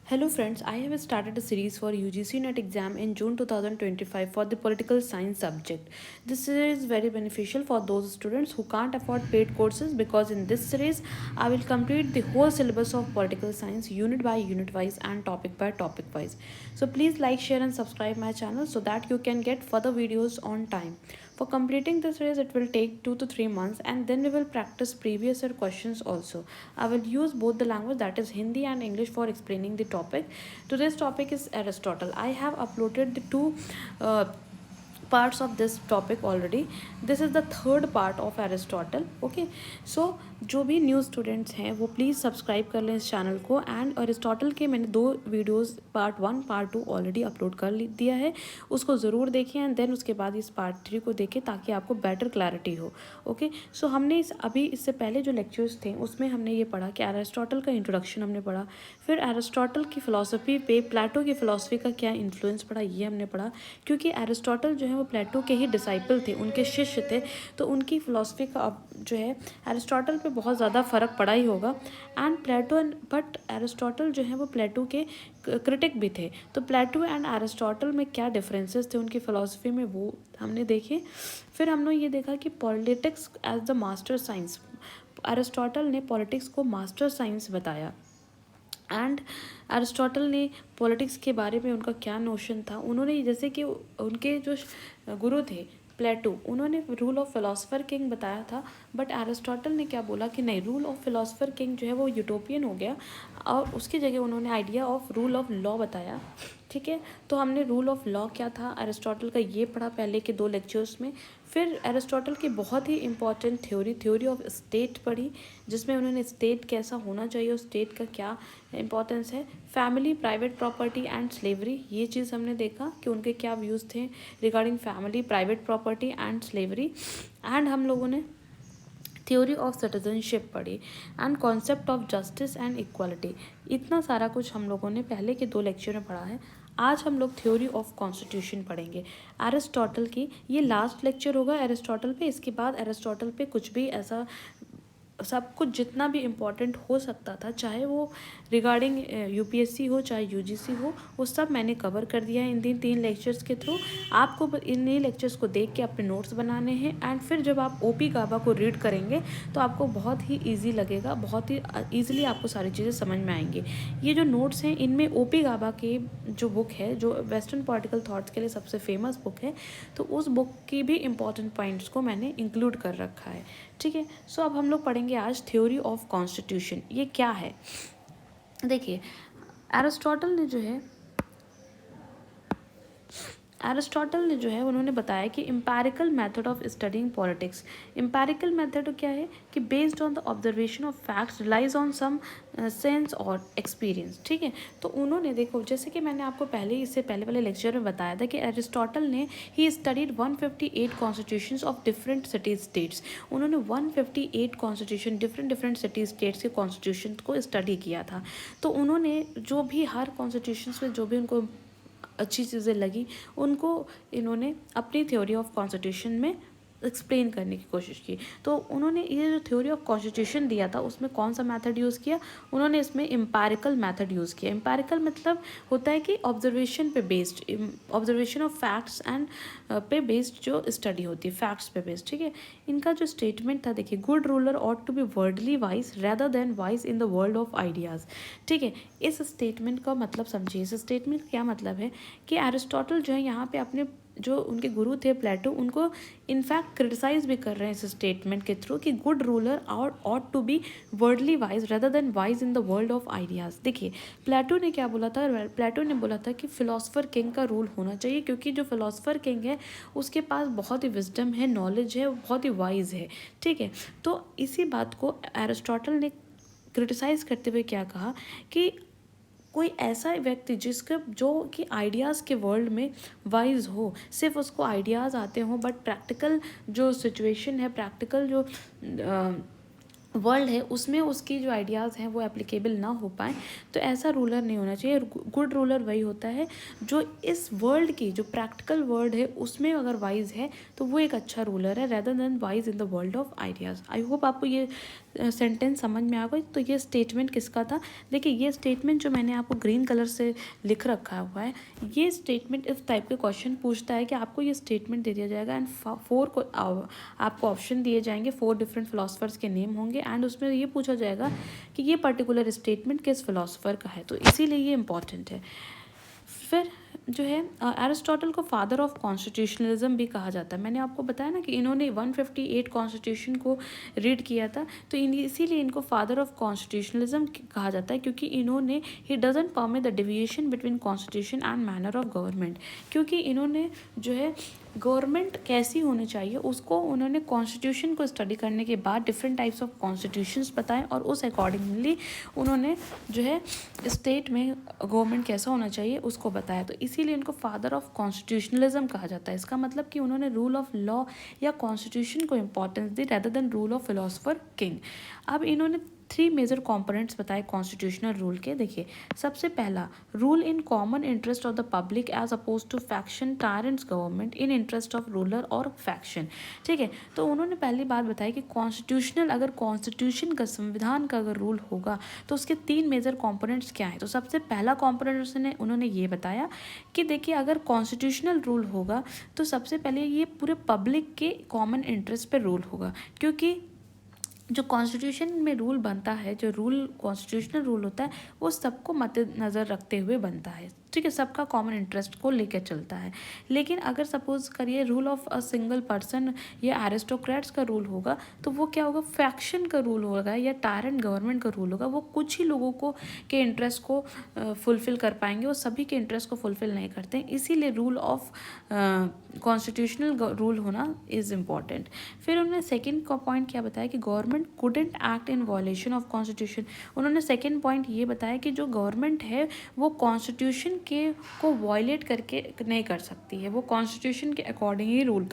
Hello friends, I have started a series for UGC NET exam in June 2025 for the political science subject. This series is very beneficial for those students who can't afford paid courses because in this series I will complete the whole syllabus of political science unit by unit wise and topic by topic wise. So please like, share and subscribe my channel so that you can get further videos on time. For completing this series, it will take 2 to 3 months and then we will practice previous year questions also. I will use both the language, that is Hindi and English, for explaining the topic. Today's topic is Aristotle. I have uploaded the two uh, parts of this topic already. This is the third part of Aristotle. Okay, so जो भी new students हैं वो please subscribe कर लें इस channel को। And Aristotle के मैंने 2 videos part 1 part 2 already upload कर दिया है, उसको ज़रूर देखें एंड देन उसके बाद इस पार्ट 3 को देखें ताकि आपको बेटर क्लैरिटी हो। ओके, सो हमने इससे पहले जो लेक्चर्स थे उसमें हमने ये पढ़ा कि अरिस्टोटल का इंट्रोडक्शन हमने पढ़ा, फिर अरिस्टोटल की फ़िलासफ़ी पे प्लेटो की फ़िलासफ़ी का क्या इन्फ्लुएंस पड़ा ये हमने पढ़ा। क्योंकि अरिस्टोटल जो है वो प्लेटो के ही डिसाइपल थे, उनके शिष्य थे, तो उनकी फ़िलासफ़ी का अब जो है अरिस्टोटल पे बहुत ज़्यादा फ़र्क पड़ा ही होगा। एंड प्लेटो बट अरिस्टोटल जो है वो प्लेटो के क्रिटिक भी थे, तो प्लेटो एंड अरिस्टोटल में क्या डिफरेंसेस थे उनकी फ़िलासफ़ी में वो हमने देखे। फिर हमने ये देखा कि politics as the master science, Aristotle ने पॉलिटिक्स को मास्टर साइंस बताया। एंड अरिस्टोटल ने पॉलिटिक्स के बारे में उनका क्या नोशन था, उन्होंने जैसे कि उनके जो गुरु थे प्लेटो, उन्होंने रूल ऑफ फिलोसफर किंग बताया था, बट अरिस्टोटल ने क्या बोला कि नहीं, रूल ऑफ फिलोसफर किंग जो है वो यूटोपियन हो गया और उसकी जगह उन्होंने idea of rule of law बताया। ठीक है, तो हमने रूल ऑफ लॉ क्या था अरिस्टोटल का ये पढ़ा पहले के 2 लेक्चर्स में। फिर अरिस्टोटल की बहुत ही इंपॉर्टेंट थ्योरी ऑफ स्टेट पढ़ी, जिसमें उन्होंने स्टेट कैसा होना चाहिए और स्टेट का क्या इंपॉर्टेंस है। Family, private property and slavery, ये चीज़ हमने देखा कि उनके क्या व्यूज़ थे regarding family, private property and slavery. And हम लोगों ने थ्योरी ऑफ सिटीजनशिप पढ़ी and concept of justice and equality. इतना सारा कुछ हम लोगों ने पहले के 2 लेक्चर में पढ़ा है। आज हम लोग थ्योरी ऑफ कॉन्स्टिट्यूशन पढ़ेंगे अरिस्टोटल की। ये लास्ट लेक्चर होगा अरिस्टोटल पे, इसके बाद अरिस्टोटल पे कुछ भी ऐसा सब कुछ जितना भी इम्पोर्टेंट हो सकता था, चाहे वो रिगार्डिंग यूपीएससी हो चाहे यूजीसी हो, वो सब मैंने कवर कर दिया है इन 3 लेक्चर्स के थ्रू। आपको इन लेक्चर्स को देख के अपने नोट्स बनाने हैं एंड फिर जब आप ओपी गाबा को रीड करेंगे तो आपको बहुत ही ईजी लगेगा, बहुत ही ईजिली आपको सारी चीज़ें समझ में आएंगी। ये जो नोट्स हैं इनमें ओपी गाबा की जो बुक है, जो वेस्टर्न पॉलिटिकल थॉट्स के लिए सबसे फेमस बुक है, तो उस बुक की भी इम्पॉर्टेंट पॉइंट्स को मैंने इंक्लूड कर रखा है। ठीक है, सो अब हम लोग पढ़ेंगे आज थ्योरी ऑफ कॉन्स्टिट्यूशन। ये क्या है देखिए, एरिस्टोटल ने जो है उन्होंने बताया कि empirical method of studying politics. Empirical method क्या है कि based on the observation of facts relies on some sense और एक्सपीरियंस। ठीक है, तो उन्होंने देखो जैसे कि मैंने आपको इससे पहले वाले लेक्चर में बताया था कि एरिस्टोटल ने ही studied 158 constitutions of different cities states. उन्होंने 158 कॉन्स्टिट्यूशन डिफरेंट सिटीज स्टेट्स के कॉन्स्टिट्यूशन को स्टडी किया था। तो उन्होंने जो भी हर कॉन्स्टिट्यूशंस में जो भी उनको अच्छी चीज़ें लगी, उनको इन्होंने अपनी थ्योरी ऑफ कॉन्स्टिट्यूशन में एक्सप्लेन करने की कोशिश की। तो उन्होंने ये जो थ्योरी ऑफ कॉन्स्टिट्यूशन दिया था उसमें कौन सा मेथड यूज़ किया, उन्होंने इसमें एम्पेरिकल मेथड यूज़ किया। एम्पेरिकल मतलब होता है कि ऑब्जर्वेशन पे based, observation of facts and पे बेस्ड जो स्टडी होती है, फैक्ट्स पे बेस्ड। ठीक है, इनका जो स्टेटमेंट था देखिए, good ruler ought to be worldly wise rather than wise in the world of ideas. ठीक है, इस स्टेटमेंट का मतलब समझिए। इस स्टेटमेंट का क्या मतलब है कि एरिस्टोटल जो है यहाँ पे अपने जो उनके गुरु थे प्लेटो, उनको इनफैक्ट क्रिटिसाइज भी कर रहे हैं इस स्टेटमेंट के थ्रू कि good ruler ought to be worldly wise rather than wise in the world of ideas. देखिए, प्लेटो ने क्या बोला था, प्लेटो ने बोला था कि फिलोसफर किंग का रूल होना चाहिए, क्योंकि जो फिलोसफर किंग है उसके पास बहुत ही विजडम है, नॉलेज है, बहुत ही वाइज है। ठीक है, तो इसी बात को एरिस्टोटल ने क्रिटिसाइज़ करते हुए क्या कहा कि कोई ऐसा व्यक्ति जिसका जो कि आइडियाज़ के वर्ल्ड में वाइज हो, सिर्फ उसको आइडियाज़ आते हों बट प्रैक्टिकल जो सिचुएशन है, प्रैक्टिकल जो वर्ल्ड है उसमें उसकी जो आइडियाज़ हैं वो एप्लीकेबल ना हो पाए, तो ऐसा रूलर नहीं होना चाहिए। गुड रूलर वही होता है जो इस वर्ल्ड की जो प्रैक्टिकल वर्ल्ड है उसमें अगर वाइज है तो वो एक अच्छा रूलर है, rather than wise in the world of ideas. I hope आपको ये सेंटेंस समझ में आ गई। तो ये स्टेटमेंट किसका था? देखिए ये स्टेटमेंट जो मैंने आपको ग्रीन कलर से लिख रखा हुआ है, ये स्टेटमेंट इस टाइप के क्वेश्चन पूछता है कि आपको ये स्टेटमेंट दे दिया जाएगा एंड फोर को आपको ऑप्शन दिए जाएंगे, 4 डिफरेंट फिलोसफर्स के नेम होंगे एंड उसमें ये पूछा जाएगा कि ये पर्टिकुलर स्टेटमेंट किस फिलोसफर का है, तो इसीलिए ये इंपॉर्टेंट है। फिर जो है एरिस्टोटल को फादर ऑफ कॉन्स्टिट्यूशनलिज्म भी कहा जाता है। मैंने आपको बताया ना कि इन्होंने 158 कॉन्स्टिट्यूशन को रीड किया था, तो इसीलिए इनको फादर ऑफ कॉन्स्टिट्यूशनलिज्म कहा जाता है, क्योंकि इन्होंने he doesn't permit the deviation between constitution and manner of government, क्योंकि इन्होंने जो है गवर्नमेंट कैसी होनी चाहिए उसको उन्होंने कॉन्स्टिट्यूशन को स्टडी करने के बाद डिफरेंट टाइप्स ऑफ कॉन्स्टिट्यूशंस बताए और उस अकॉर्डिंगली उन्होंने जो है स्टेट में गवर्नमेंट कैसा होना चाहिए उसको बताया, तो इसीलिए इनको फादर ऑफ कॉन्स्टिट्यूशनलिज्म कहा जाता है। इसका मतलब कि उन्होंने रूल ऑफ लॉ या कॉन्स्टिट्यूशन को इंपॉर्टेंस दी rather than rule of philosopher king. अब इन्होंने 3 मेजर कंपोनेंट्स बताए कॉन्स्टिट्यूशनल रूल के। देखिए सबसे पहला, rule in common interest of the public as oppose to faction tyrants government in interest of ruler और फैक्शन। ठीक है, तो उन्होंने पहली बात बताई कि कॉन्स्टिट्यूशनल, अगर कॉन्स्टिट्यूशन का, संविधान का अगर रूल होगा तो उसके 3 मेजर कंपोनेंट्स क्या हैं। तो सबसे पहला कंपोनेंट उन्होंने ये बताया कि देखिए अगर कॉन्स्टिट्यूशनल रूल होगा तो सबसे पहले ये पूरे पब्लिक के कॉमन इंटरेस्ट पे रूल होगा, क्योंकि जो कॉन्स्टिट्यूशन में रूल बनता है, जो रूल कॉन्स्टिट्यूशनल रूल होता है वो सबको मद्देनज़र रखते हुए बनता है। ठीक है, सबका कॉमन इंटरेस्ट को लेकर चलता है। लेकिन अगर सपोज करिए rule of a single person या एरिस्टोक्रेट्स का रूल होगा तो वो क्या होगा, फैक्शन का रूल होगा या टायरेंट गवर्नमेंट का रूल होगा। वो कुछ ही लोगों को के इंटरेस्ट को फुलफ़िल कर पाएंगे, वो सभी के इंटरेस्ट को फुलफ़िल नहीं करते हैं, इसीलिए रूल ऑफ कॉन्स्टिट्यूशनल रूल होना इज़ इम्पॉर्टेंट। फिर उन्होंने सेकेंड का पॉइंट क्या बताया कि government couldn't act in violation of constitution. उन्होंने सेकेंड पॉइंट ये बताया कि जो गवर्नमेंट है वो कॉन्स्टिट्यूशन के को वायलेट करके नहीं कर सकती है, वो कॉन्स्टिट्यूशन के अकॉर्डिंग ही रूल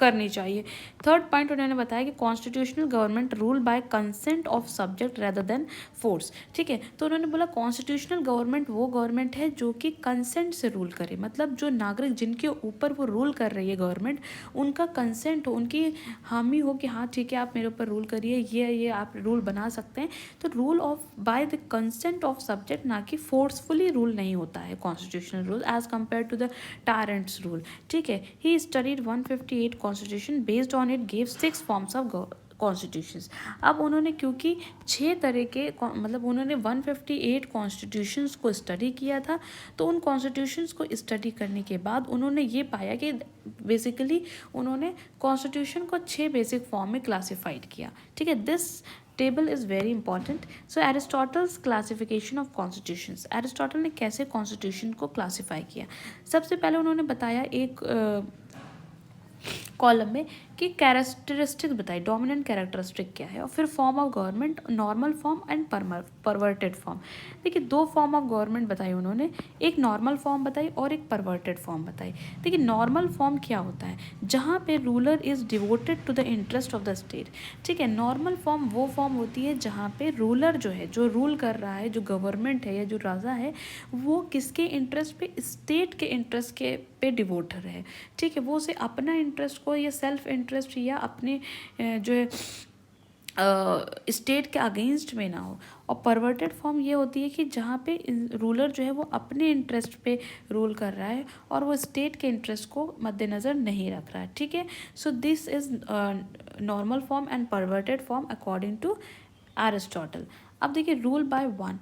करनी चाहिए। थर्ड पॉइंट उन्होंने बताया कि constitutional government rule by consent of subject rather than force. ठीक है, तो उन्होंने बोला कॉन्स्टिट्यूशनल गवर्नमेंट वो गवर्नमेंट है जो कि कंसेंट से रूल करे, मतलब जो नागरिक जिनके ऊपर वो रूल कर रही है गवर्नमेंट, उनका कंसेंट हो, उनकी हामी हो कि हाँ ठीक है आप मेरे ऊपर रूल करिए, ये आप रूल बना सकते हैं। तो rule of by the consent of subject, ना कि फोर्सफुली रूल नहीं होता है constitutional rule as compare to the tyrants rule. ठीक है, he studied 158 constitution, based on it gave 6 forms of constitutions. अब उन्होंने क्योंकि 6 तरह के मतलब उन्होंने 158 कॉन्स्टिट्यूशंस को स्टडी किया था, तो उन कॉन्स्टिट्यूशंस को स्टडी करने के बाद उन्होंने ये पाया कि बेसिकली उन्होंने कॉन्स्टिट्यूशन को 6 बेसिक फॉर्म में क्लासिफाइड किया। ठीक है, this table is very important. So Aristotle's classification of constitutions, Aristotle ने कैसे कॉन्स्टिट्यूशन को क्लासीफाई किया। सबसे पहले उन्होंने बताया एक कॉलम में कि कैरेक्टरिस्टिक्स बताई, डोमिनेंट कैरेक्टरिस्टिक क्या है, और फिर form of government, normal form and perverted form. देखिए 2 फॉर्म ऑफ गवर्नमेंट बताई उन्होंने, एक नॉर्मल फॉर्म बताई और एक परवर्टेड फॉर्म बताई। देखिए नॉर्मल फॉर्म क्या होता है, जहाँ पे ruler is devoted to the interest of the state. ठीक है, नॉर्मल फॉर्म वो फॉर्म होती है जहाँ पे रूलर जो है, जो रूल कर रहा है, जो गवर्नमेंट है या जो राजा है, वो किसके इंटरेस्ट पे, स्टेट के इंटरेस्ट के पे डिवोटर है। ठीक है, वो उसे अपना इंटरेस्ट को या सेल्फ इंटरेस्ट या अपने जो है स्टेट के अगेंस्ट में ना हो। और परवर्टेड फॉर्म ये होती है कि जहाँ पे रूलर जो है वो अपने इंटरेस्ट पे रूल कर रहा है और वो स्टेट के इंटरेस्ट को मद्देनज़र नहीं रख रहा है। ठीक है, so this is normal form and perverted form according to Aristotle. अब देखिए रूल बाय वन,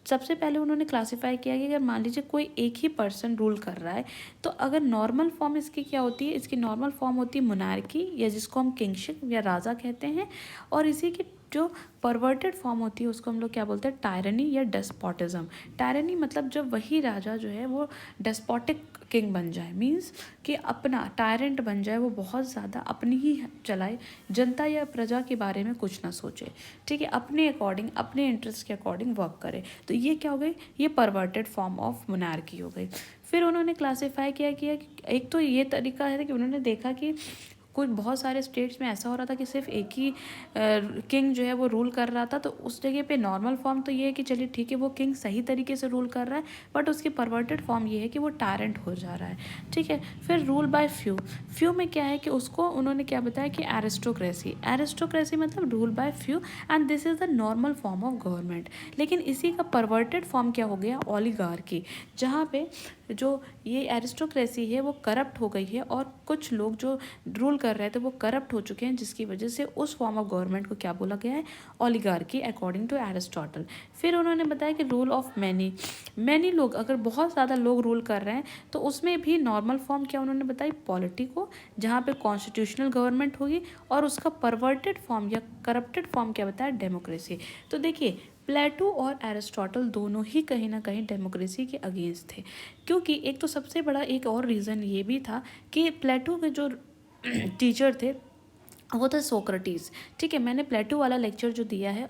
सबसे पहले उन्होंने क्लासिफाई किया कि अगर मान लीजिए कोई एक ही पर्सन रूल कर रहा है, तो अगर नॉर्मल फॉर्म इसकी क्या होती है, इसकी नॉर्मल फॉर्म होती है मोनार्की, या जिसको हम किंगशिप या राजा कहते हैं, और इसी की जो परवर्टेड फॉर्म होती है उसको हम लोग क्या बोलते हैं, टायरनी या डेस्पोटिज्म। टायरनी मतलब जब वही राजा जो है वो डेस्पोटिक किंग बन जाए, मीन्स कि अपना टायरेंट बन जाए, वो बहुत ज़्यादा अपनी ही चलाए, जनता या प्रजा के बारे में कुछ ना सोचे। ठीक है, अपने अकॉर्डिंग, अपने इंटरेस्ट के अकॉर्डिंग वर्क करे, तो ये क्या हो गई, ये परवर्टेड फॉर्म ऑफ मोनार्की हो गई। फिर उन्होंने क्लासीफाई किया कि एक तो ये तरीका है कि उन्होंने देखा कि कोई बहुत सारे स्टेट्स में ऐसा हो रहा था कि सिर्फ एक ही किंग जो है वो रूल कर रहा था, तो उस जगह पे नॉर्मल फॉर्म तो ये है कि चलिए ठीक है वो किंग सही तरीके से रूल कर रहा है, बट उसकी परवर्टेड फॉर्म ये है कि वो टायरेंट हो जा रहा है, ठीक है। फिर रूल बाय फ्यू, फ्यू में क्या है कि उसको उन्होंने क्या बताया कि एरिस्टोक्रेसी, एरिस्टोक्रेसी मतलब rule by few, and this is the normal form of government. लेकिन इसी का परवर्टेड फॉर्म क्या हो गया, ओलिगार्की, जहाँ पे जो ये एरिस्टोक्रेसी है वो करप्ट हो गई है और कुछ लोग जो रूल कर रहे थे वो करप्ट हो चुके हैं, जिसकी वजह से उस फॉर्म ऑफ गवर्नमेंट को क्या बोला गया है, ओलिगार्की, अकॉर्डिंग टू एरिस्टोटल। फिर उन्होंने बताया कि रूल ऑफ मैनी, मैनी लोग, अगर बहुत ज़्यादा लोग रूल कर रहे हैं तो उसमें भी नॉर्मल फॉर्म क्या उन्होंने बताई, पॉलिटी को, जहाँ पे कॉन्स्टिट्यूशनल गवर्नमेंट होगी, और उसका परवर्टेड फॉर्म या करप्टेड फॉर्म क्या बताया, डेमोक्रेसी। तो देखिए प्लेटो और एरिस्टोटल दोनों ही कहीं ना कहीं डेमोक्रेसी के अगेंस्ट थे, क्योंकि एक तो सबसे बड़ा एक और रीज़न ये भी था कि प्लेटो के जो टीचर थे वो था सोक्रेटिस, ठीक है। मैंने प्लेटो वाला लेक्चर जो दिया है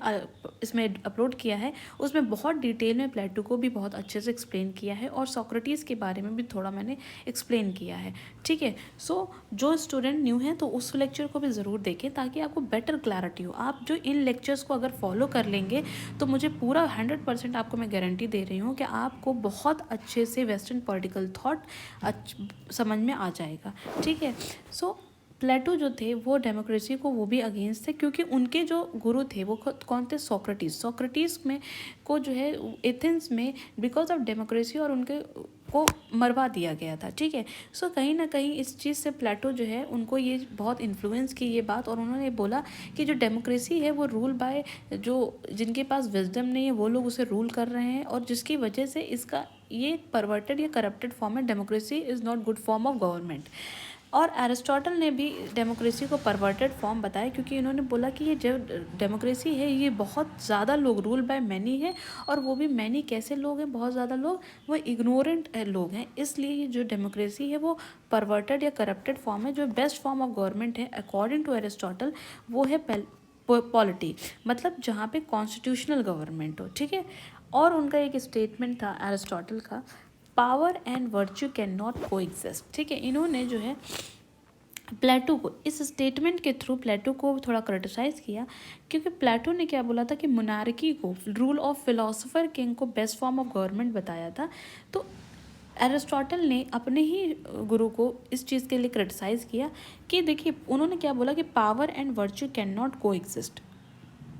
इसमें अपलोड किया है, उसमें बहुत डिटेल में प्लेटो को भी बहुत अच्छे से एक्सप्लेन किया है और सोक्रेटिस के बारे में भी थोड़ा मैंने एक्सप्लेन किया है, ठीक है। सो जो स्टूडेंट न्यू हैं तो उस लेक्चर को भी ज़रूर देखें ताकि आपको बेटर क्लैरिटी हो। आप जो इन लेक्चर्स को अगर फॉलो कर लेंगे तो मुझे पूरा 100% आपको मैं गारंटी दे रही हूँ कि आपको बहुत अच्छे से वेस्टर्न पॉलिटिकल थॉट समझ में आ जाएगा, ठीक है। सो प्लेटो जो थे वो डेमोक्रेसी को वो भी अगेंस्ट थे, क्योंकि उनके जो गुरु थे वो कौन थे, सोक्रेटिस। सोक्रेटिस में को जो है एथेंस में बिकॉज ऑफ डेमोक्रेसी और उनके को मरवा दिया गया था, ठीक है। सो कहीं ना कहीं इस चीज़ से प्लेटो जो है उनको ये बहुत इन्फ्लुएंस की ये बात, और उन्होंने बोला कि जो डेमोक्रेसी है वो रूल बाय जो जिनके पास विजडम नहीं है वो लोग उसे रूल कर रहे हैं, और जिसकी वजह से इसका ये परवर्टेड या करप्टेड फॉर्म है, democracy is not good form of government. और एरिस्टोटल ने भी डेमोक्रेसी को परवर्टेड फॉर्म बताया, क्योंकि इन्होंने बोला कि ये जो डेमोक्रेसी है ये बहुत ज़्यादा लोग, रूल बाय मैनी है, और वो भी मैनी कैसे लोग हैं, बहुत ज़्यादा लोग, वो इग्नोरेंट लोग हैं, इसलिए ये जो डेमोक्रेसी है वो परवर्टेड या करप्टेड फॉर्म है। जो बेस्ट फॉर्म ऑफ गवर्नमेंट है अकॉर्डिंग टू एरिस्टोटल वो है पॉलिटी, मतलब जहाँ पे कॉन्स्टिट्यूशनल गवर्नमेंट हो, ठीक है। और उनका एक स्टेटमेंट था एरिस्टोटल का, power and virtue can not को एग्जिस्ट, ठीक है। इन्होंने जो है प्लेटो को, इस स्टेटमेंट के थ्रू प्लेटो को थोड़ा क्रिटिसाइज़ किया, क्योंकि प्लेटो ने क्या बोला था कि मोनार्की को, रूल ऑफ फिलोसोफर किंग को बेस्ट फॉर्म ऑफ गवर्नमेंट बताया था। तो एरिस्टोटल ने अपने ही गुरु को इस चीज़ के लिए क्रिटिसाइज़ किया कि देखिए उन्होंने क्या बोला कि power and virtue can not को एग्जिस्ट,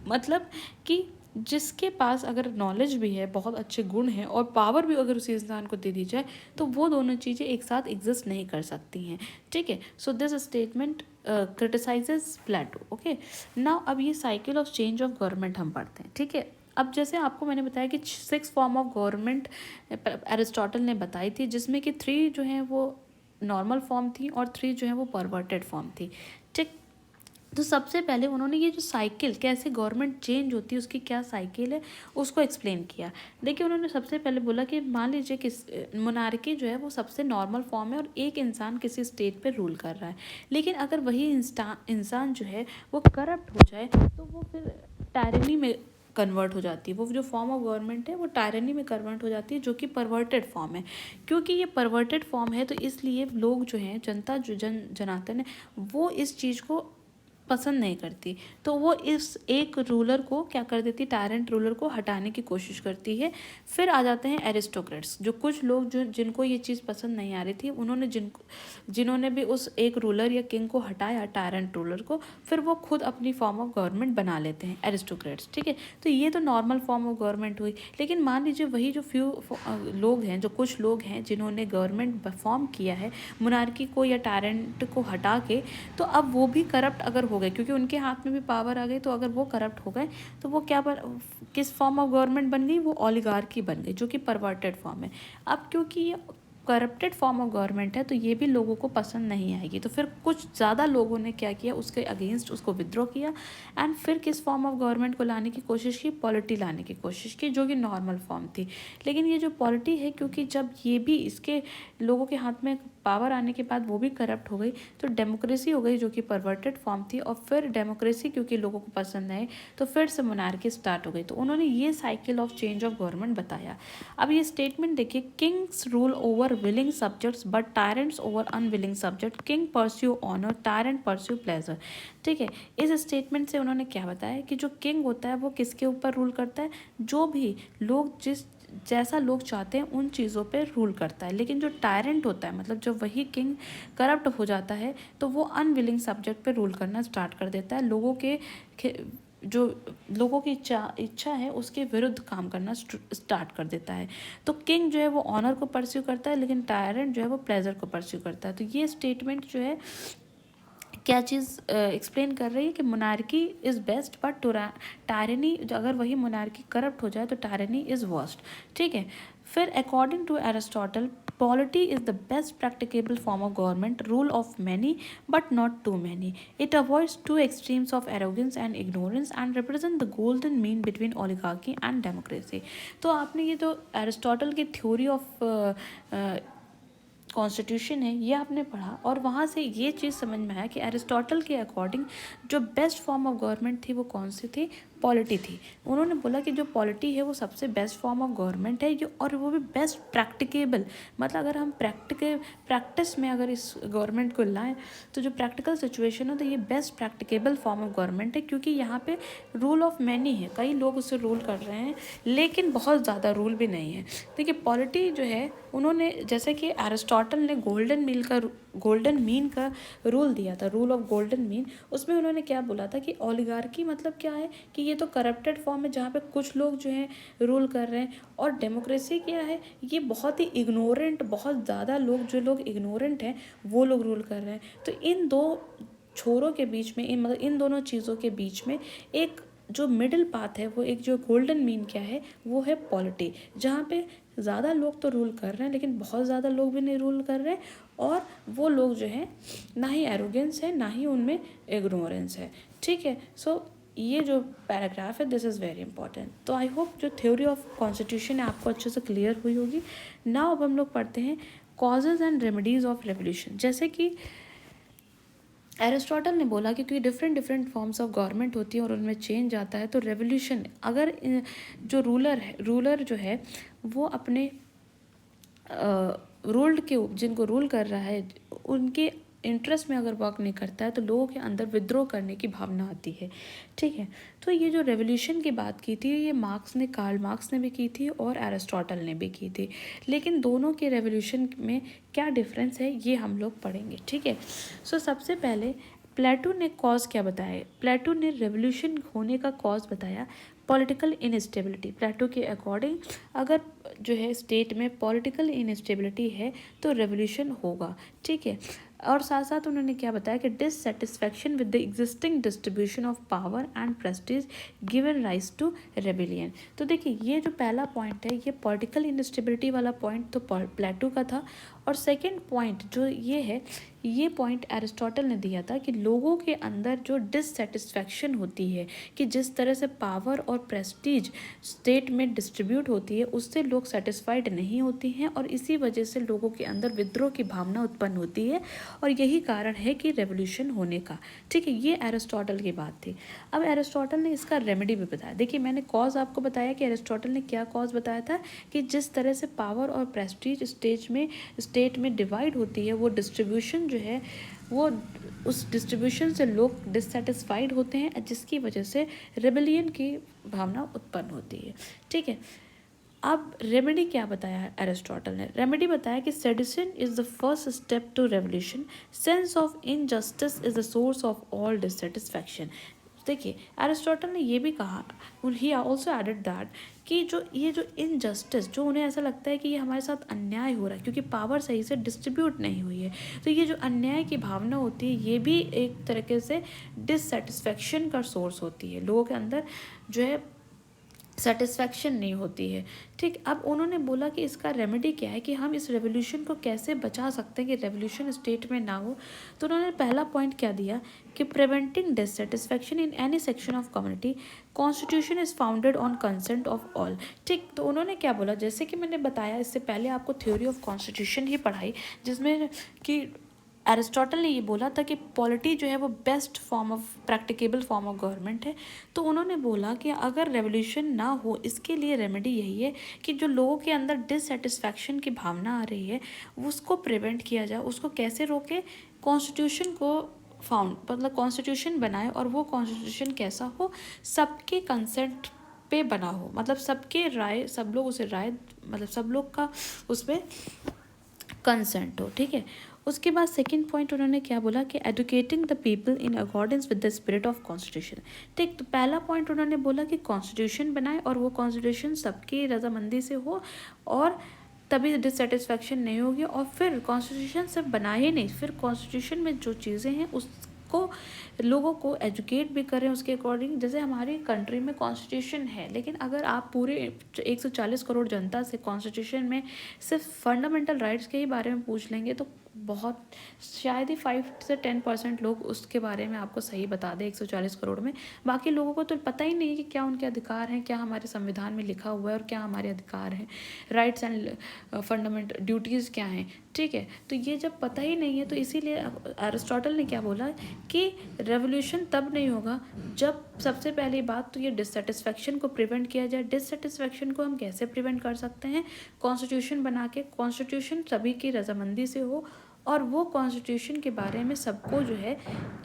मतलब कि जिसके पास अगर नॉलेज भी है, बहुत अच्छे गुण हैं, और पावर भी अगर उसी इंसान को दे दी जाए तो वो दोनों चीज़ें एक साथ एग्जिस्ट नहीं कर सकती हैं, ठीक है। So this statement criticises Plato, okay. Now अब ये cycle of change of government हम पढ़ते हैं, ठीक है। अब जैसे आपको मैंने बताया कि 6 फॉर्म ऑफ गवर्नमेंट एरिस्टोटल ने बताई थी, जिसमें कि 3 जो हैं वो नॉर्मल फॉर्म थी और 3 जो है वो परवर्टेड फॉर्म थी, ठीक। तो सबसे पहले उन्होंने ये जो साइकिल कैसे गवर्नमेंट चेंज होती है उसकी क्या साइकिल है उसको एक्सप्लेन किया। देखिए उन्होंने सबसे पहले बोला कि मान लीजिए कि मोनार्की जो है वो सबसे नॉर्मल फॉर्म है और एक इंसान किसी स्टेट पे रूल कर रहा है, लेकिन अगर वही इंसान जो है वो करप्ट हो जाए तो वो फिर टायरनी में कन्वर्ट हो जाती है, वो जो फॉर्म ऑफ गवर्नमेंट है वो टायरनी में कन्वर्ट हो जाती है, जो कि परवर्टेड फॉर्म है। क्योंकि ये परवर्टेड फॉर्म है तो इसलिए लोग जो हैं, जनता जो जनार्दन है, वो इस चीज़ को पसंद नहीं करती, तो वो इस एक रूलर को क्या कर देती, टायरेंट रूलर को हटाने की कोशिश करती है। फिर आ जाते हैं एरिस्टोक्रेट्स, जो कुछ लोग जो जिनको ये चीज़ पसंद नहीं आ रही थी, उन्होंने जिन्होंने भी उस एक रूलर या किंग को हटाया, टायरेंट रूलर को, फिर वो खुद अपनी फॉर्म ऑफ गवर्नमेंट बना लेते हैं, एरिस्टोक्रेट्स, ठीक है। तो ये तो नॉर्मल फॉर्म ऑफ गवर्नमेंट हुई। लेकिन मान लीजिए वही जो फ्यू लोग हैं, जो कुछ लोग हैं जिन्होंने गवर्नमेंट फॉर्म किया है मोनार्की को या टायरेंट को हटा के, तो अब वो भी करप्ट अगर हो गए, क्योंकि उनके हाथ में भी पावर आ गई, तो अगर वो करप्ट हो गए तो वो किस फॉर्म ऑफ गवर्नमेंट बन गई, वो ओलिगार्की बन गई, जो कि परवर्टेड फॉर्म है। अब क्योंकि ये करप्टेड फॉर्म ऑफ गवर्नमेंट है तो ये भी लोगों को पसंद नहीं आएगी, तो फिर कुछ ज़्यादा लोगों ने क्या किया, उसके अगेंस्ट उसको विद्रॉ किया, एंड फिर किस फॉर्म ऑफ गवर्नमेंट को लाने की कोशिश की, पॉलिटी लाने की कोशिश की, जो कि नॉर्मल फॉर्म थी। लेकिन ये जो पॉलिटी है, क्योंकि जब ये भी इसके लोगों के हाथ में पावर आने के बाद वो भी करप्ट हो गई, तो डेमोक्रेसी हो गई जो कि परवर्टेड फॉर्म थी, और फिर डेमोक्रेसी क्योंकि लोगों को पसंद है तो फिर से मोनार्की स्टार्ट हो गई। तो उन्होंने ये cycle of change of government बताया। अब ये स्टेटमेंट देखिए, Kings rule over willing subjects but tyrants over unwilling subject. King pursue honor, tyrant pursue pleasure. ठीक है, इस स्टेटमेंट से उन्होंने क्या बताया कि जो किंग होता है वो किसके ऊपर रूल करता है, जो भी लोग जैसा लोग चाहते हैं उन चीज़ों पे रूल करता है। लेकिन जो टायरेंट होता है, मतलब जो वही किंग करप्ट हो जाता है, तो वो अनविलिंग सब्जेक्ट पे रूल करना स्टार्ट कर देता है, जो लोगों की इच्छा है उसके विरुद्ध काम करना स्टार्ट कर देता है। तो किंग जो है वो ऑनर को परस्यू करता है, लेकिन टायरेंट जो है वो प्लेजर को परस्यू करता है। तो ये स्टेटमेंट जो है क्या चीज़ एक्सप्लेन कर रही है कि monarchy is best but tyranny, अगर वही मोनार्की करप्ट हो जाए तो टायरनी इज़ वर्स्ट। ठीक है, फिर according to Aristotle, polity is the best practicable form of government, rule of many but not too many. It avoids two extremes of arrogance and ignorance and represents the golden mean between oligarchy and democracy. तो आपने ये तो Aristotle की theory of constitution है ये आपने पढ़ा, और वहाँ से ये चीज़ समझ में आया कि एरिस्टोटल के अकॉर्डिंग जो बेस्ट फॉर्म ऑफ गवर्नमेंट थी वो कौन सी थी, पॉलिटी थी। उन्होंने बोला कि जो पॉलिटी है वो सबसे बेस्ट फॉर्म ऑफ गवर्नमेंट है, जो और वो भी बेस्ट प्रैक्टिकेबल, मतलब अगर हम प्रैक्टिस में अगर इस गवर्नमेंट को लाएं तो जो प्रैक्टिकल सिचुएशन है तो ये best practicable form of government है, क्योंकि यहाँ पे रूल ऑफ मैनी है, कई लोग उससे रूल कर रहे हैं लेकिन बहुत ज़्यादा रूल भी नहीं है। देखिए पॉलिटी जो है, उन्होंने जैसे कि एरिस्टोटल ने गोल्डन मीन का रूल दिया था, रूल ऑफ गोल्डन मीन, उसमें उन्होंने क्या बोला था कि ओलिगार्की मतलब क्या है कि ये तो करप्टेड फॉर्म है जहाँ पे कुछ लोग जो हैं रूल कर रहे हैं, और डेमोक्रेसी क्या है, ये बहुत ही इग्नोरेंट, बहुत ज़्यादा लोग, जो लोग इग्नोरेंट हैं वो लोग रूल कर रहे हैं। तो इन दो छोरों के बीच में, मतलब इन दोनों चीज़ों के बीच में एक जो मिडिल पाथ है, वो एक जो गोल्डन मीन क्या है वो है पॉलिटी, जहाँ पे ज़्यादा लोग तो रूल कर रहे हैं लेकिन बहुत ज़्यादा लोग भी नहीं रूल कर रहे, और वो लोग जो हैं ना ही एरोगेंस है ना ही उनमें इग्नोरेंस है। ठीक है, सो ये जो पैराग्राफ है दिस इज़ वेरी इंपॉर्टेंट। तो आई होप जो थ्योरी ऑफ कॉन्स्टिट्यूशन है आपको अच्छे से क्लियर हुई होगी। नाउ अब हम लोग पढ़ते हैं causes and remedies of revolution. जैसे कि एरिस्टोटल ने बोला कि क्योंकि डिफरेंट फॉर्म्स ऑफ गवर्नमेंट होती है और उनमें चेंज आता है, तो रेवोल्यूशन अगर जो रूलर जो है वो अपने जिनको रूल कर रहा है उनके इंटरेस्ट में अगर वर्क नहीं करता है तो लोगों के अंदर विद्रोह करने की भावना आती है। ठीक है, तो ये जो रेवोल्यूशन की बात की थी ये कार्ल मार्क्स ने भी की थी और एरिस्टोटल ने भी की थी, लेकिन दोनों के रेवोल्यूशन में क्या डिफरेंस है ये हम लोग पढ़ेंगे। ठीक है, सो सबसे पहले प्लेटो ने कॉज क्या बताया, प्लेटो ने रेवोल्यूशन होने का कॉज बताया पॉलिटिकल इनस्टेबिलिटी। प्लेटो के अकॉर्डिंग अगर जो है स्टेट में पॉलिटिकल इनस्टेबिलिटी है तो रेवोल्यूशन होगा। ठीक है, और साथ साथ उन्होंने क्या बताया कि dissatisfaction with the existing distribution of power and prestige given rise to rebellion. तो देखिए ये जो पहला पॉइंट है ये पॉलिटिकल इनस्टेबिलिटी वाला पॉइंट तो प्लेटो का था, और सेकंड पॉइंट जो ये है ये पॉइंट एरिस्टोटल ने दिया था कि लोगों के अंदर जो डिससेटिस्फैक्शन होती है कि जिस तरह से पावर और प्रेस्टीज स्टेट में डिस्ट्रीब्यूट होती है उससे लोग सेटिस्फाइड नहीं होती हैं, और इसी वजह से लोगों के अंदर विद्रोह की भावना उत्पन्न होती है, और यही कारण है कि रेवोल्यूशन होने का। ठीक है, ये एरिस्टोटल की बात थी। अब एरिस्टोटल ने इसका रेमेडी भी बताया। देखिए मैंने कॉज आपको बताया कि एरिस्टोटल ने क्या कॉज बताया था कि जिस तरह से पावर और प्रेस्टीज स्टेट में डिवाइड होती है वो डिस्ट्रीब्यूशन जो है वो उस डिस्ट्रीब्यूशन से लोग डिससेटिस्फाइड होते हैं, जिसकी वजह से रेबेलियन की भावना उत्पन्न होती है। ठीक है, अब रेमेडी क्या बताया एरिस्टोटल ने, रेमेडी बताया कि sedition is the first step to revolution, sense of injustice is the source of all dissatisfaction. देखिए एरिस्टोटल ने ये भी कहा, ही ऑल्सो एडेड दैट कि ये जो इनजस्टिस, जो उन्हें ऐसा लगता है कि ये हमारे साथ अन्याय हो रहा है क्योंकि पावर सही से डिस्ट्रीब्यूट नहीं हुई है, तो ये जो अन्याय की भावना होती है ये भी एक तरीके से डिससेटिस्फैक्शन का सोर्स होती है, लोगों के अंदर जो है सेटिस्फैक्शन नहीं होती है। ठीक, अब उन्होंने बोला कि इसका रेमेडी क्या है कि हम इस रेवोल्यूशन को कैसे बचा सकते हैं कि रेवोल्यूशन स्टेट में ना हो। तो उन्होंने पहला पॉइंट क्या दिया कि preventing dissatisfaction in any section of community, constitution is founded on consent of all. ठीक, तो उन्होंने क्या बोला, जैसे कि मैंने बताया इससे पहले आपको थ्योरी ऑफ कॉन्स्टिट्यूशन ही पढ़ाई जिसमें कि एरिस्टोटल ने ये बोला था कि पॉलिटी जो है वो best form of practicable form of government है। तो उन्होंने बोला कि अगर रेवोल्यूशन ना हो, इसके लिए रेमेडी यही है कि जो लोगों के अंदर डिससेटिस्फैक्शन की भावना आ रही है उसको प्रिवेंट किया जाए। उसको कैसे रोके? कॉन्स्टिट्यूशन को मतलब कॉन्स्टिट्यूशन बनाए, और वो कॉन्स्टिट्यूशन कैसा हो? सबके कंसेंट पे बना हो, मतलब सबके राय, सब लोग उसे राय, मतलब सब लोग का उस पर कंसेंट हो। ठीक है। उसके बाद सेकंड पॉइंट उन्होंने क्या बोला कि educating the people in accordance with the spirit of constitution. ठीक, तो पहला पॉइंट उन्होंने बोला कि कॉन्स्टिट्यूशन बनाए और वो कॉन्स्टिट्यूशन सबकी रजामंदी से हो, और तभी डिससेटिस्फैक्शन नहीं होगी। और फिर कॉन्स्टिट्यूशन सिर्फ बनाए नहीं, फिर कॉन्स्टिट्यूशन में जो चीज़ें हैं उसको लोगों को एजुकेट भी करें उसके अकॉर्डिंग। जैसे हमारी कंट्री में कॉन्स्टिट्यूशन है, लेकिन अगर आप पूरे 140 करोड़ जनता से कॉन्स्टिट्यूशन में सिर्फ फंडामेंटल राइट्स के ही बारे में पूछ लेंगे तो बहुत शायद ही 5 से 10% लोग उसके बारे में आपको सही बता दें 140 करोड़ में। बाकी लोगों को तो पता ही नहीं है कि क्या उनके अधिकार हैं, क्या हमारे संविधान में लिखा हुआ है और क्या हमारे अधिकार हैं, राइट्स एंड फंडामेंटल ड्यूटीज़ क्या हैं। ठीक है, तो ये जब पता ही नहीं है, तो इसीलिए एरिस्टोटल ने क्या बोला कि रेवोल्यूशन तब नहीं होगा जब सबसे पहली बात तो ये डिससेटिस्फैक्शन को प्रिवेंट किया जाए। डिससेटिस्फैक्शन को हम कैसे प्रिवेंट कर सकते हैं? कॉन्स्टिट्यूशन बना के, कॉन्स्टिट्यूशन सभी की रजामंदी से हो, और वो कॉन्स्टिट्यूशन के बारे में सबको जो है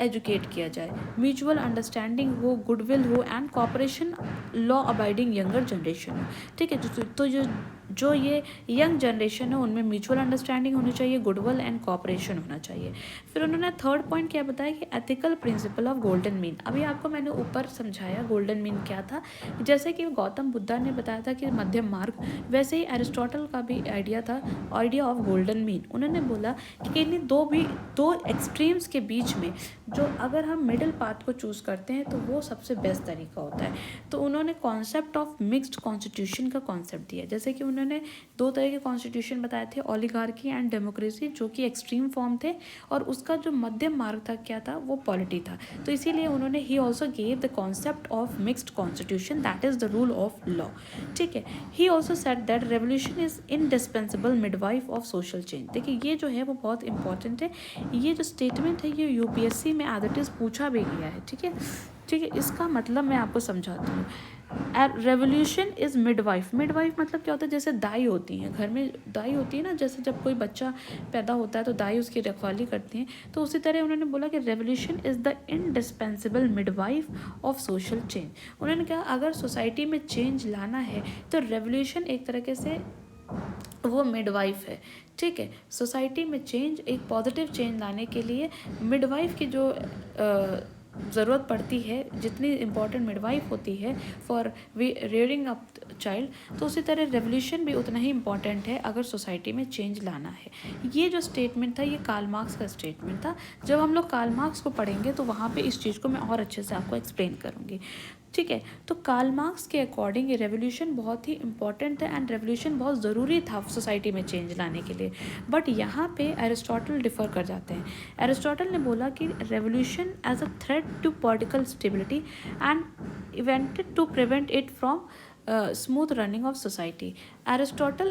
एजुकेट किया जाए, म्यूचुअल अंडरस्टैंडिंग हो, गुडविल हो and cooperation, law abiding younger generation हो। ठीक है, तो जो ये यंग जनरेशन है उनमें म्यूचुअल अंडरस्टैंडिंग होनी चाहिए, गुडविल एंड कॉपरेशन होना चाहिए। फिर उन्होंने थर्ड पॉइंट क्या बताया कि ethical principle of golden mean. अभी आपको मैंने ऊपर समझाया गोल्डन मीन क्या था। जैसे कि गौतम बुद्धा ने बताया था कि मध्यम मार्ग, वैसे ही एरिस्टोटल का भी आइडिया था, आइडिया ऑफ गोल्डन मीन। उन्होंने बोला कि इन्हीं दो एक्सट्रीम्स के बीच में जो अगर हम मिडिल पाथ को चूज़ करते हैं तो वो सबसे बेस्ट तरीका होता है। तो उन्होंने कॉन्सेप्ट ऑफ मिक्स्ड कॉन्स्टिट्यूशन का कॉन्सेप्ट दिया। जैसे कि उन्होंने दो तरह के कॉन्स्टिट्यूशन बताए थे, ओलिगार्की एंड डेमोक्रेसी, जो कि एक्सट्रीम फॉर्म थे, और उसका जो मध्यम मार्ग था क्या था, वो पॉलिटी था। तो इसीलिए उन्होंने he also gave the concept of mixed constitution, that is the rule of law. ठीक है, he also said that revolution is indispensable midwife of social change. देखिए ये जो है वो बहुत इंपॉर्टेंट है। ये जो स्टेटमेंट है ये यूपीएससी में एज इट इज़ पूछा भी गया है। ठीक है, ठीक है, इसका मतलब मैं आपको समझाती हूँ। Revolution is midwife. मिडवाइफ मतलब क्या होता है? जैसे दाई होती हैं, घर में दाई होती है ना, जैसे जब कोई बच्चा पैदा होता है तो दाई उसकी रखवाली करती हैं, तो उसी तरह उन्होंने बोला कि revolution is the indispensable midwife of social change. उन्होंने कहा अगर सोसाइटी में चेंज लाना है तो रेवोल्यूशन एक तरीके से वो मिडवाइफ है। ठीक है, सोसाइटी में चेंज, एक पॉजिटिव चेंज लाने के लिए मिडवाइफ की जो ज़रूरत पड़ती है, जितनी इम्पॉर्टेंट मिडवाइफ होती है फॉर रियरिंग अप चाइल्ड, तो उसी तरह रेवोल्यूशन भी उतना ही इम्पॉर्टेंट है अगर सोसाइटी में चेंज लाना है। ये जो स्टेटमेंट था ये कार्ल मार्क्स का स्टेटमेंट था। जब हम लोग कार्ल मार्क्स को पढ़ेंगे तो वहाँ पे इस चीज़ को मैं और अच्छे से आपको एक्सप्लेन करूँगी। ठीक है, तो कार्ल मार्क्स के अकॉर्डिंग ये रेवोल्यूशन बहुत ही इंपॉर्टेंट है एंड रेवोल्यूशन बहुत ज़रूरी था सोसाइटी में चेंज लाने के लिए। बट यहाँ पे एरिस्टोटल डिफ़र कर जाते हैं। एरिस्टोटल ने बोला कि revolution as a threat to political stability and invented to prevent it from smooth running of society. Aristotle,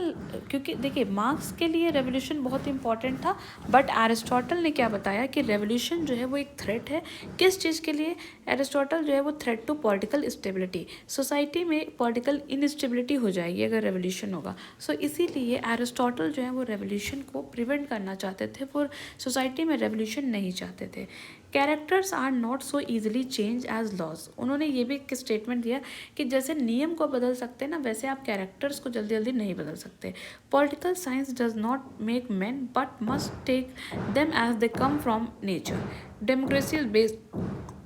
क्योंकि देखिए मार्क्स के लिए रेवोल्यूशन बहुत इंपॉर्टेंट था, बट एरिस्टोटल ने क्या बताया कि रेवोल्यूशन जो है वो एक थ्रेट है। किस चीज़ के लिए? एरिस्टोटल जो है वो threat to political stability, society में पॉलिटिकल इनस्टेबिलिटी हो जाएगी अगर रेवोल्यूशन होगा। सो इसीलिए एरिस्टोटल जो है वो रेवोल्यूशन को प्रिवेंट करना चाहते थे, वो सोसाइटी में रेवोल्यूशन नहीं चाहते थे। Characters are not so easily change as laws. उन्होंने ये भी एक स्टेटमेंट दिया कि जैसे नियम को बदल सकते हैं ना, वैसे आप कैरेक्टर्स को जल्दी जल्दी नहीं बदल सकते। Political science does not make man but must take them as they come from nature. Democracy is based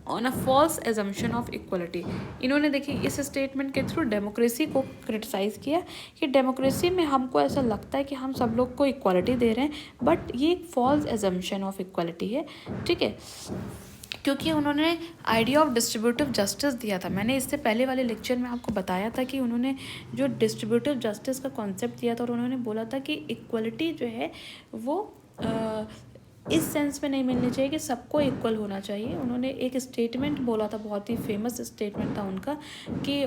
on a false assumption of equality. इन्होंने देखिए इस स्टेटमेंट के थ्रू डेमोक्रेसी को क्रिटिसाइज़ किया कि डेमोक्रेसी में हमको ऐसा लगता है कि हम सब लोग को इक्वलिटी दे रहे हैं, बट ये एक फॉल्स एजम्पशन ऑफ इक्वलिटी है। ठीक है, क्योंकि उन्होंने आइडिया ऑफ डिस्ट्रीब्यूटिव जस्टिस दिया था। मैंने इससे पहले वाले लेक्चर में आपको बताया था कि उन्होंने जो डिस्ट्रीब्यूटिव जस्टिस का कॉन्सेप्ट दिया था, और उन्होंने बोला था कि इक्वलिटी जो है वो इस सेंस में नहीं मिलनी चाहिए कि सबको इक्वल होना चाहिए। उन्होंने एक स्टेटमेंट बोला था, बहुत ही फेमस स्टेटमेंट था उनका, कि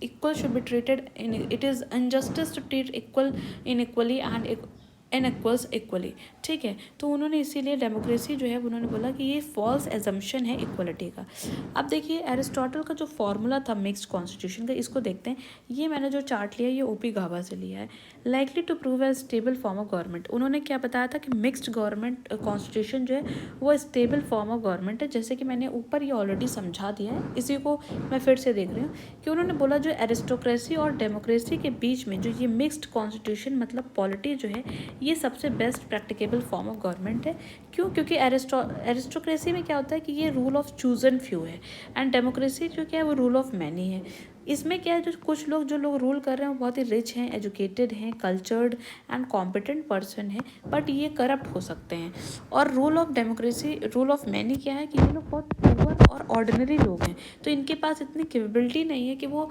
equal should be treated in, it is injustice to treat equal unequally and unequals equally, ठीक है। तो उन्होंने इसीलिए डेमोक्रेसी जो है उन्होंने बोला कि ये फॉल्स एजम्पशन है इक्वलिटी का। अब देखिए एरिस्टोटल का जो फॉर्मूला था मिक्स्ड कॉन्स्टिट्यूशन का, इसको देखते हैं। ये मैंने जो चार्ट लिया ये ओपी गाभा से लिया है। Likely to prove a stable form of government, उन्होंने क्या बताया था कि मिक्स्ड गवर्नमेंट कॉन्स्टिट्यूशन जो है वो स्टेबल फॉर्म ऑफ गवर्नमेंट है। जैसे कि मैंने ऊपर ये ऑलरेडी समझा दिया है, इसी को मैं फिर से देख रही हूँ कि उन्होंने बोला जो एरिस्टोक्रेसी और डेमोक्रेसी के बीच में जो ये मिक्स्ड कॉन्स्टिट्यूशन मतलब पॉलिटी जो है ये सबसे best practicable form of government है। क्यों? क्योंकि एरिस्टोक्रेसी में क्या होता है कि ये रूल ऑफ चूजन फ्यू है, एंड डेमोक्रेसी जो क्या है वो रूल ऑफ मैनी है। इसमें क्या है, जो कुछ लोग जो लोग रूल कर रहे हैं वो बहुत ही रिच हैं, एजुकेटेड हैं, कल्चर्ड एंड कॉम्पिटेंट पर्सन है, बट ये करप्ट हो सकते हैं। और rule of democracy, rule of many क्या है कि ये लोग बहुत पुअर और ऑर्डिनरी लोग हैं, तो इनके पास इतनी कैपेबिलिटी नहीं है कि वो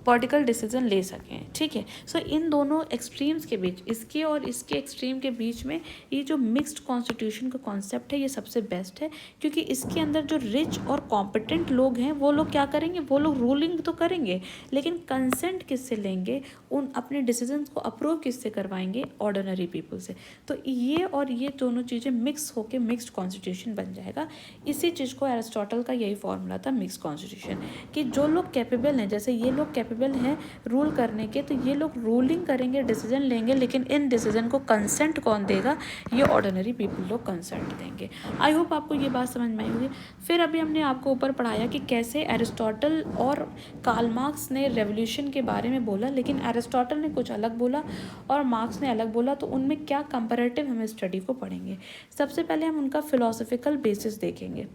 पॉलिटिकल डिसीजन ले सकें, ठीक है। सो इन दोनों एक्सट्रीम्स के बीच, इसके और इसके एक्सट्रीम के बीच में ये जो मिक्स्ड कॉन्स्टिट्यूशन का कॉन्सेप्ट है ये सबसे बेस्ट है, क्योंकि इसके अंदर जो रिच और कॉम्पिटेंट लोग हैं वो लोग क्या करेंगे, वो लोग रूलिंग तो करेंगे लेकिन कंसेंट किससे लेंगे, उन अपने डिसीजंस को अप्रूव किससे करवाएंगे, ऑर्डिनरी पीपल से। तो ये और ये दोनों चीज़ें मिक्स होकर मिक्स्ड कॉन्स्टिट्यूशन बन जाएगा। इसी चीज़ को एरिस्टोटल का यही फॉर्मूला था मिक्स कॉन्स्टिट्यूशन, कि जो लोग कैपेबल हैं, जैसे ये लोग कैपेबल हैं रूल करने के, तो ये लोग रूलिंग करेंगे, डिसीजन लेंगे, लेकिन इन डिसीजन को कंसेंट कौन देगा, ये ऑर्डिनरी पीपल लोग कंसेंट देंगे। आई होप आपको ये बात समझ में आई होगी। फिर अभी हमने आपको ऊपर पढ़ाया कि कैसे एरिस्टोटल और कार्ल मार्क्स ने रेवोल्यूशन के बारे में बोला, लेकिन एरिस्टोटल ने कुछ अलग बोला और मार्क्स ने अलग बोला, तो उनमें क्या कंपैरेटिव हम स्टडी को पढ़ेंगे। सबसे पहले हम उनका फिलोसफिकल बेसिस देखेंगे।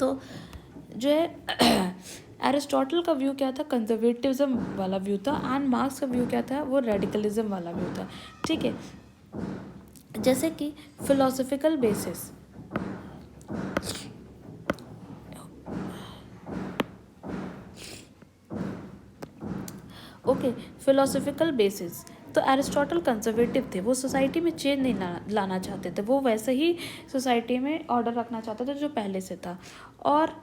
तो जो है एरिस्टोटल का व्यू क्या था, कंजर्वेटिज्म वाला व्यू था, एंड मार्क्स का व्यू क्या था, वो रेडिकलिज्म वाला व्यू था, ठीक है। जैसे कि philosophical basis, okay, philosophical basis, तो एरिस्टोटल कंजर्वेटिव थे, वो सोसाइटी में चेंज नहीं लाना चाहते थे, वो वैसे ही सोसाइटी में ऑर्डर रखना चाहते थे जो पहले से था। और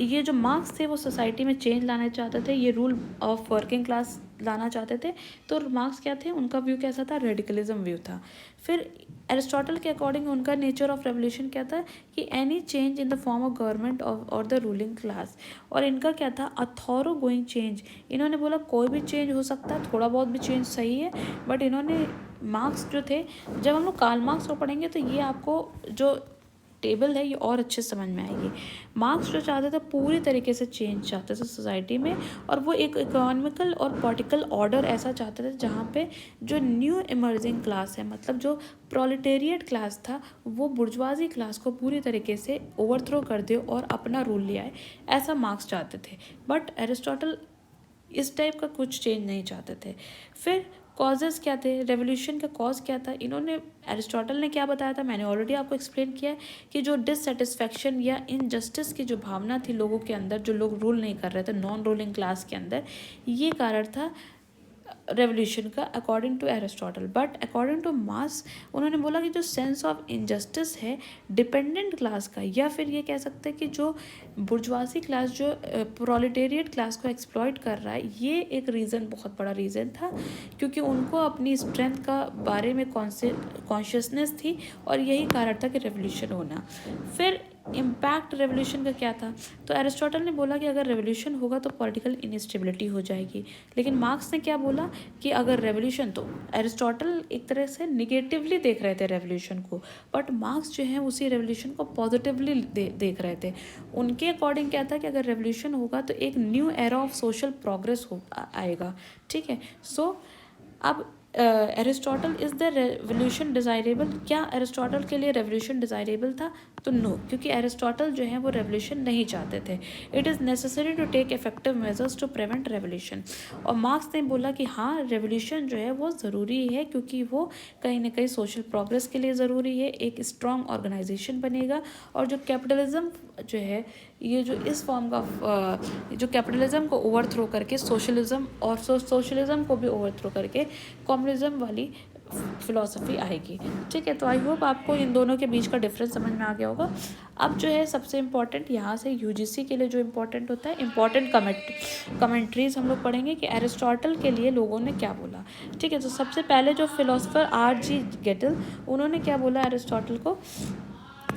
ये जो मार्क्स थे वो सोसाइटी में चेंज लाना चाहते थे, ये रूल ऑफ वर्किंग क्लास लाना चाहते थे। तो मार्क्स क्या थे, उनका व्यू कैसा था, रेडिकलिज्म व्यू था। फिर एरिस्टोटल के अकॉर्डिंग उनका नेचर ऑफ रेवोल्यूशन क्या था कि any change in the form of government और द रूलिंग क्लास, और इनका क्या था, अ थॉरो गोइंग चेंज। इन्होंने बोला कोई भी चेंज हो सकता है, थोड़ा बहुत भी चेंज सही है, बट इन्होंने मार्क्स जो थे, जब हम लोग कार्ल मार्क्स को पढ़ेंगे तो ये आपको जो टेबल है ये और अच्छे समझ में आएगी। मार्क्स जो चाहते थे पूरी तरीके से चेंज चाहते थे सोसाइटी में, और वो एक इकोनॉमिकल और पॉलिटिकल ऑर्डर ऐसा चाहते थे जहाँ पे जो न्यू इमर्जिंग क्लास है, मतलब जो प्रोलेटेरिएट क्लास था, वो बुर्जुआजी क्लास को पूरी तरीके से ओवरथ्रो कर दे और अपना रूल ले आए, ऐसा मार्क्स चाहते थे। बट एरिस्टोटल इस टाइप का कुछ चेंज नहीं चाहते थे। फिर कॉजेज़ क्या थे, रेवोल्यूशन का कॉज क्या था, इन्होंने एरिस्टोटल ने क्या बताया था, मैंने ऑलरेडी आपको एक्सप्लेन किया है कि जो डिससेटिस्फैक्शन या इनजस्टिस की जो भावना थी लोगों के अंदर, जो लोग रूल नहीं कर रहे थे नॉन रूलिंग क्लास के अंदर, ये कारण था रेवोल्यूशन का according to Aristotle. But according to Marx उन्होंने बोला कि जो सेंस ऑफ इनजस्टिस है डिपेंडेंट क्लास का, या फिर ये कह सकते हैं कि जो बुर्जुआसी क्लास जो प्रोलेटेरिएट क्लास को एक्सप्लॉइट कर रहा है, ये एक रीज़न, बहुत बड़ा रीज़न था, क्योंकि उनको अपनी स्ट्रेंथ का बारे में कॉन्शियसनेस थी, और यही कारण था कि रेवोल्यूशन होना। फिर इम्पैक्ट रेवोल्यूशन का क्या था, तो एरिस्टोटल ने बोला कि अगर रेवोल्यूशन होगा तो पॉलिटिकल इनस्टेबिलिटी हो जाएगी, लेकिन मार्क्स ने क्या बोला कि अगर रेवोल्यूशन, तो एरिस्टोटल एक तरह से निगेटिवली देख रहे थे रेवोल्यूशन को, बट मार्क्स जो है उसी रेवोल्यूशन को पॉजिटिवली देख रहे थे। उनके अकॉर्डिंग क्या था कि अगर रेवोल्यूशन होगा तो एक new era of social progress आएगा, ठीक है। सो अब Aristotle, is the revolution desirable, क्या एरिस्टोटल के लिए रेवोल्यूशन डिज़ायरेबल था, तो नो, क्योंकि एरिस्टोटल जो है वो रेवोल्यूशन नहीं चाहते थे। It is necessary to take effective measures to prevent revolution. और मार्क्स ने बोला कि हाँ, रेवोल्यूशन जो है वो ज़रूरी है, क्योंकि वो कहीं ना कहीं सोशल प्रोग्रेस के लिए ज़रूरी है, एक स्ट्रॉन्ग ऑर्गेनाइजेशन बनेगा, और जो कैपिटलिज्म जो है, ये जो इस फॉर्म का जो कैपिटलिज्म को ओवरथ्रो करके सोशलिज्म, और सोशलिज्म को भी ओवरथ्रो करके कम्युनिज्म वाली फिलोसफी आएगी। ठीक है, तो आई होप आपको इन दोनों के बीच का डिफरेंस समझ में आ गया होगा। अब जो है सबसे इम्पॉर्टेंट यहाँ से यूजीसी के लिए जो इम्पोर्टेंट होता है, इम्पॉर्टेंट कमेंट्रीज हम लोग पढ़ेंगे कि एरिस्टोटल के लिए लोगों ने क्या बोला। ठीक है, तो सबसे पहले जो फिलोसफर R.G. गेटल, उन्होंने क्या बोला एरिस्टोटल को।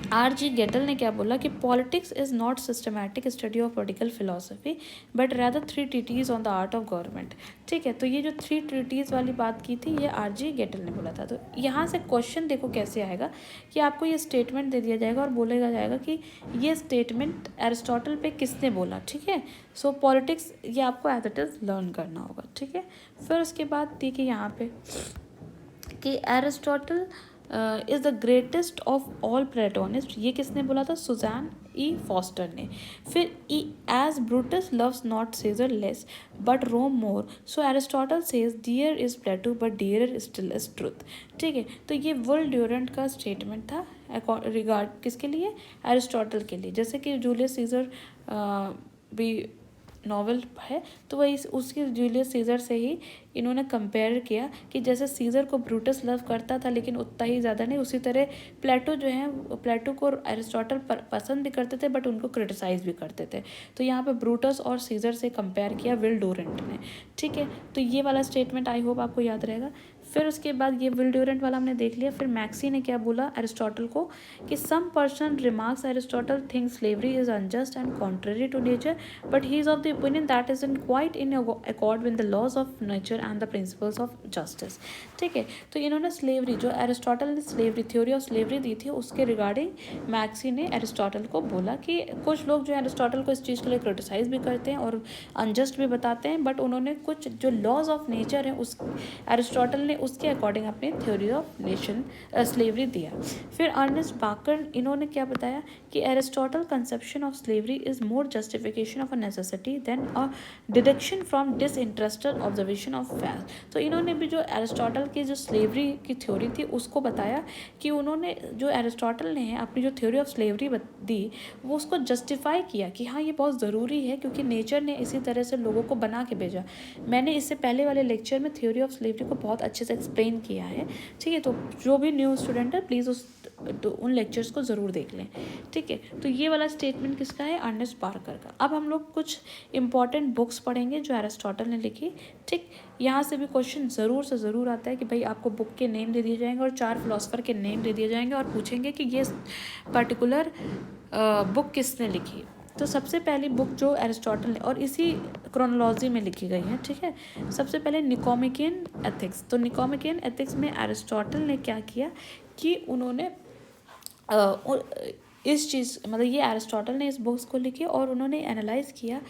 R.G. गेटल ने क्या बोला कि politics is not systematic study of political philosophy but rather 3 treatise on the art of government. ठीक है, तो ये जो 3 ट्रीटीज वाली बात की थी ये R.G. गेटल ने बोला था। तो यहाँ से क्वेश्चन देखो कैसे आएगा कि आपको ये स्टेटमेंट दे दिया जाएगा और बोलेगा जाएगा कि ये स्टेटमेंट एरिस्टोटल पे किसने बोला। ठीक है, सो पॉलिटिक्स ये आपको एज इट इज़ लर्न करना होगा। ठीक है, फिर उसके बाद देखिए यहाँ पे कि Aristotle is the greatest of all Platonist, ये किसने बोला था, सुजान ई फॉस्टर ने। फिर as Brutus loves not Caesar less but Rome more, so Aristotle says dear is Plato but dear still is truth. ठीक है, तो ये वुल ड्यूरेंट का स्टेटमेंट था रिगार्ड किसके लिए, एरिस्टोटल के लिए। जैसे कि जूलियस सीजर भी नॉवल है, तो वही उसके जूलियस सीजर से ही इन्होंने कंपेयर किया कि जैसे सीजर को ब्रूटस लव करता था लेकिन उतना ही ज़्यादा नहीं, उसी तरह प्लेटो जो है, प्लेटो को एरिस्टोटल पसंद भी करते थे बट उनको क्रिटिसाइज़ भी करते थे। तो यहाँ पे ब्रूटस और सीजर से कंपेयर किया विल ड्यूरेंट ने। ठीक है, तो ये वाला स्टेटमेंट आई होप आपको याद रहेगा। फिर उसके बाद ये विल ड्यूरेंट वाला हमने देख लिया। फिर मैक्सी ने क्या बोला एरिस्टोटल को कि some person remarks Aristotle think slavery is unjust and contrary to nature but he is of the opinion that is in quite in accord with the laws of nature and the principles of justice. ठीक है, तो इन्होंने slavery, जो Aristotle ने slavery theory of slavery दी थी उसके regarding maxi ने एरिस्टोटल को बोला कि कुछ लोग जो एरिस्टोटल को इस चीज़ के लिए क्रिटिसाइज भी करते हैं और अनजस्ट भी बताते हैं, बट उन्होंने कुछ जो लॉज ऑफ नेचर है उस एरिस्टोटल ने उसके अकॉर्डिंग अपनी थ्योरी ऑफ नेशन स्लेवरी दिया। फिर अर्नेस्ट बाकर, इन्होंने क्या बताया कि Aristotle conception of slavery is more justification of a necessity than a deduction from disinterested observation of fact. तो इन्होंने भी जो एरिस्टोटल की जो स्लेवरी की थ्योरी थी उसको बताया कि उन्होंने जो एरिस्टोटल ने अपनी जो थ्योरी ऑफ स्लेवरी दी वो उसको जस्टिफाई किया कि हाँ ये बहुत ज़रूरी है क्योंकि नेचर ने इसी तरह से लोगों को बना के भेजा। मैंने इससे पहले वाले लेक्चर में थ्योरी ऑफ स्लेवरी को बहुत अच्छे से एक्सप्लेन किया है। ठीक है, तो जो भी न्यू स्टूडेंट है प्लीज़ उन लेक्चर्स को ज़रूर देख लें। ठीक है, तो ये वाला स्टेटमेंट किसका है, अर्नेस्ट बार्कर का। अब हम लोग कुछ इंपॉर्टेंट बुक्स पढ़ेंगे जो एरिस्टोटल ने लिखी। ठीक, यहाँ से भी क्वेश्चन ज़रूर से ज़रूर आता है कि भाई आपको बुक के नेम दे दिए जाएंगे और 4 फिलोसफर के नेम दे दिए जाएंगे और पूछेंगे कि ये पर्टिकुलर बुक किसने लिखी। तो सबसे पहली बुक जो एरिस्टोटल ने, और इसी क्रोनोलॉजी में लिखी गई है। ठीक है, सबसे पहले निकोमेकियन एथिक्स। तो निकोमेकियन एथिक्स में एरिस्टोटल ने क्या किया कि उन्होंने इस चीज़ मतलब ये एरिस्टोटल ने इस बुक्स को लिखी और उन्होंने एनालाइज किया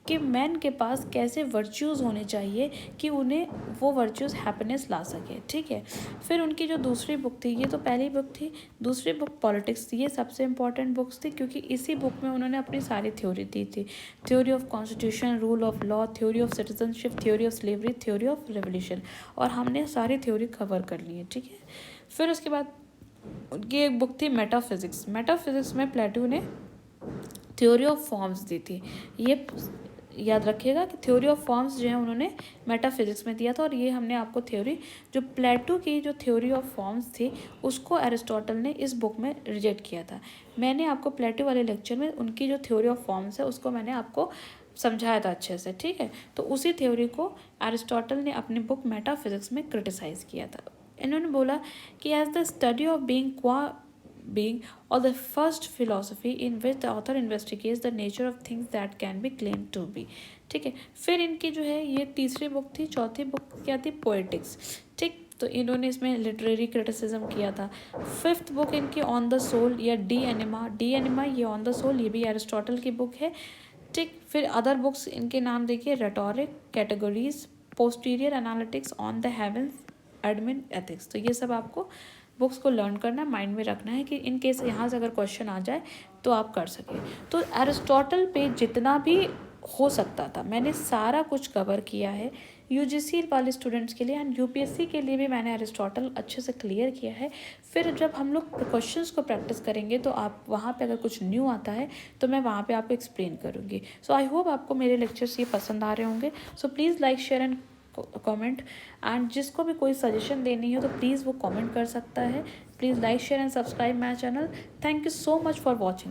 कि मैन के पास कैसे वर्च्यूज़ होने चाहिए कि उन्हें वो वर्च्यूज़ हैप्पीनेस ला सके। ठीक है, फिर उनकी जो दूसरी बुक थी, ये तो पहली बुक थी, दूसरी बुक पॉलिटिक्स थी। ये सबसे इंपॉर्टेंट बुक्स थी क्योंकि इसी बुक में उन्होंने अपनी सारी थ्योरी दी थी, theory of constitution, rule of law, theory of citizenship, theory of slavery, theory of revolution, और हमने सारी थ्योरी कवर कर ली है। ठीक है, फिर उसके बाद उनकी एक बुक थी मेटाफिजिक्स। मेटाफिजिक्स में प्लेटो ने थ्योरी ऑफ फॉर्म्स दी थी। ये याद रखिएगा कि थ्योरी ऑफ फॉर्म्स जो है उन्होंने मेटाफिजिक्स में दिया था, और ये हमने आपको थ्योरी जो प्लेटो की जो थ्योरी ऑफ फॉर्म्स थी उसको एरिस्टोटल ने इस बुक में रिजेक्ट किया था। मैंने आपको प्लेटो वाले लेक्चर में उनकी जो थ्योरी ऑफ फॉर्म्स है उसको मैंने आपको समझाया था अच्छे से। ठीक है, तो उसी थ्योरी को एरिस्टोटल ने अपनी बुक मेटाफिजिक्स में क्रिटिसाइज़ किया था। इन्होंने बोला कि as the study of being or the first philosophy in which the author investigates the nature of things that can be claimed to be। ठीक है, फिर इनकी जो है ये तीसरी बुक थी। चौथी बुक क्या थी, पोएटिक्स। ठीक, तो इन्होंने इसमें लिटरेरी क्रिटिसिज्म किया था। फिफ्थ बुक इनकी ऑन द सोल या डी एनिमा, ये ऑन द सोल, ये भी एरिस्टोटल की बुक है। ठीक, फिर अदर बुक्स इनके नाम देखिए, rhetoric, categories, posterior analytics, on the heavens, admin ethics. तो ये सब आपको बुक्स को लर्न करना है, माइंड में रखना है कि इन केस यहाँ से अगर क्वेश्चन आ जाए तो आप कर सकें। तो एरिस्टोटल पे जितना भी हो सकता था मैंने सारा कुछ कवर किया है यूजीसी वाले स्टूडेंट्स के लिए, एंड यूपीएससी के लिए भी मैंने एरिस्टोटल अच्छे से क्लियर किया है। फिर जब हम लोग क्वेश्चंस को प्रैक्टिस करेंगे तो आप वहाँ पे अगर कुछ न्यू आता है तो मैं वहाँ पे आपको एक्सप्लेन करूँगी। सो आई होप आपको मेरे लेक्चर्स ये पसंद आ रहे होंगे। So please like, share and comment. And जिसको भी कोई सजेशन देनी हो तो प्लीज़ वो कमेंट कर सकता है। Please like share and subscribe my channel. Thank you so much for watching.